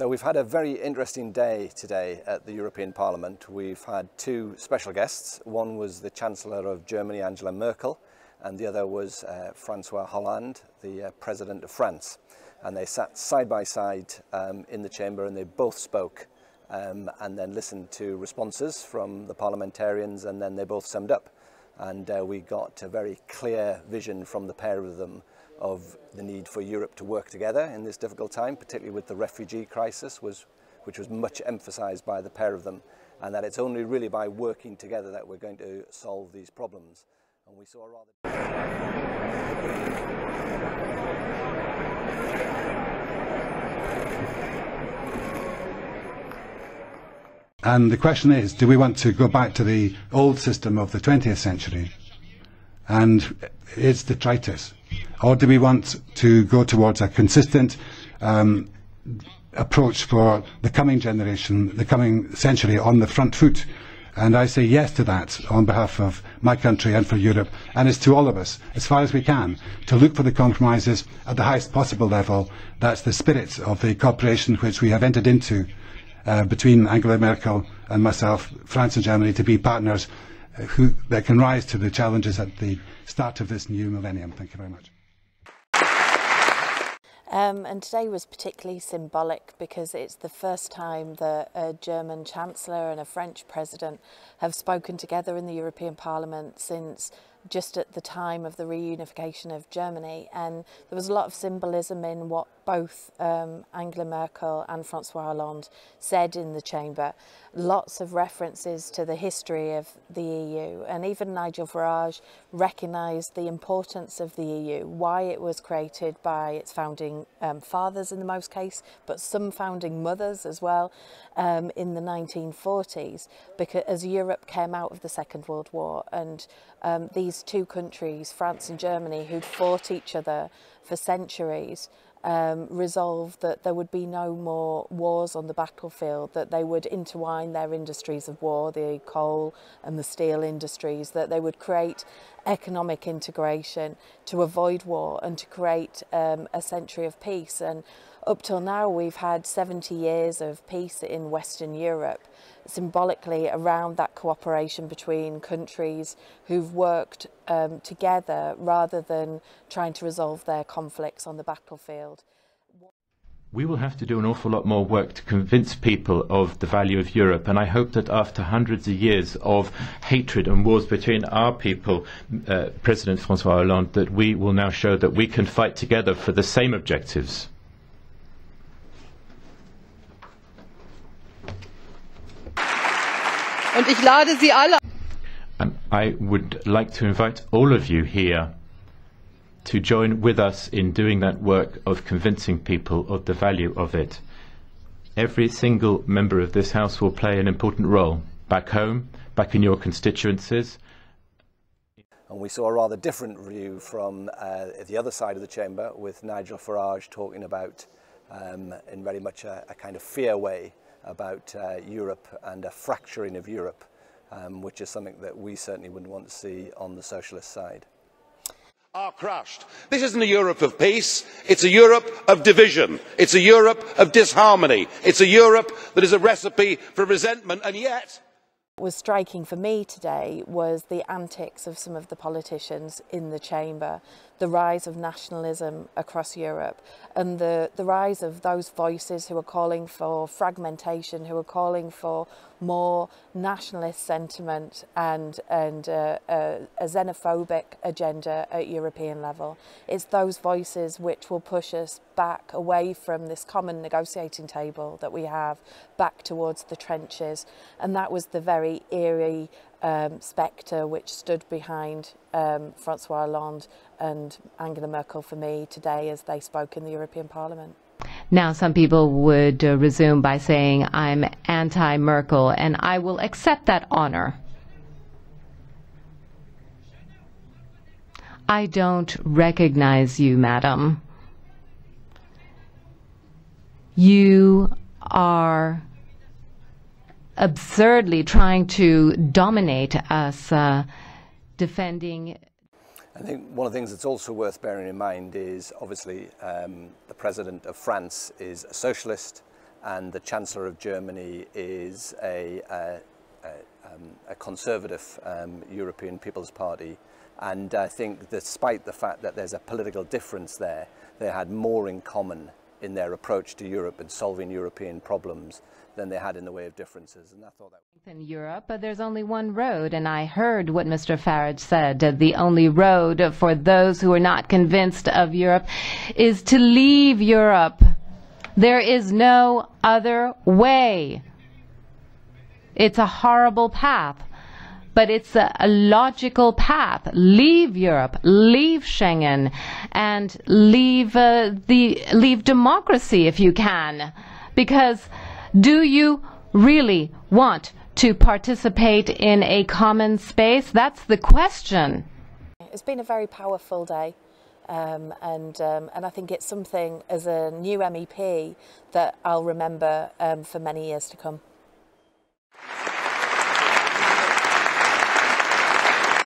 So we've had a very interesting day today at the European Parliament. We've had two special guests. One was the Chancellor of Germany, Angela Merkel, and the other was Francois Hollande, the President of France. And they sat side by side in the chamber, and they both spoke and then listened to responses from the parliamentarians, and then they both summed up. And we got a very clear vision from the pair of them of the need for Europe to work together in this difficult time, particularly with the refugee crisis, which was much emphasised by the pair of them, and that it's only really by working together that we're going to solve these problems. And we saw a rather... And the question is, do we want to go back to the old system of the 20th century and it's detritus? Or do we want to go towards a consistent approach for the coming generation, the coming century, on the front foot? And I say yes to that on behalf of my country and for Europe, and it's to all of us, as far as we can, to look for the compromises at the highest possible level. That's the spirit of the cooperation which we have entered into between Angela Merkel and myself, France and Germany, to be partners that can rise to the challenges at the start of this new millennium. Thank you very much. And today was particularly symbolic because it's the first time that a German Chancellor and a French President have spoken together in the European Parliament since just at the time of the reunification of Germany, and there was a lot of symbolism in what both Angela Merkel and Francois Hollande said in the chamber. Lots of references to the history of the EU, and even Nigel Farage recognised the importance of the EU, why it was created by its founding fathers in the most case, but some founding mothers as well in the 1940s, because as Europe came out of the Second World War, and these two countries, France and Germany, who'd fought each other for centuries, resolved that there would be no more wars on the battlefield, that they would intertwine their industries of war, the coal and the steel industries, that they would create economic integration to avoid war and to create a century of peace. And up till now we've had 70 years of peace in Western Europe, symbolically around that cooperation between countries who've worked together rather than trying to resolve their conflicts on the battlefield. We will have to do an awful lot more work to convince people of the value of Europe, and I hope that after hundreds of years of hatred and wars between our people, President Francois Hollande, that we will now show that we can fight together for the same objectives. Und ich lade Sie alle. I would like to invite all of you here to join with us in doing that work of convincing people of the value of it. Every single member of this House will play an important role back home, back in your constituencies. And we saw a rather different view from the other side of the chamber, with Nigel Farage talking about, in very much a kind of fear way, about Europe and a fracturing of Europe, which is something that we certainly wouldn't want to see on the socialist side. Are crushed. This isn't a Europe of peace, it's a Europe of division, it's a Europe of disharmony, it's a Europe that is a recipe for resentment, and yet... What was striking for me today was the antics of some of the politicians in the chamber, the rise of nationalism across Europe, and the rise of those voices who are calling for fragmentation, who are calling for more nationalist sentiment and a xenophobic agenda at European level. It's those voices which will push us back away from this common negotiating table that we have, back towards the trenches, and that was the very eerie spectre which stood behind Francois Hollande and Angela Merkel for me today as they spoke in the European Parliament. Now some people would resume by saying, I'm anti-Merkel, and I will accept that honor. I don't recognize you, madam. You are absurdly trying to dominate us, defending... I think one of the things that's also worth bearing in mind is obviously the President of France is a socialist, and the Chancellor of Germany is a conservative European People's Party. And I think despite the fact that there's a political difference there, they had more in common in their approach to Europe and solving European problems than they had in the way of differences. And I thought that in Europe, but there's only one road, and I heard what Mr. Farage said. The only road for those who are not convinced of Europe is to leave Europe. There is no other way. It's a horrible path, but it's a logical path. Leave Europe, leave Schengen, and leave democracy if you can. Because do you really want to participate in a common space? That's the question. It's been a very powerful day. And I think it's something as a new MEP that I'll remember for many years to come.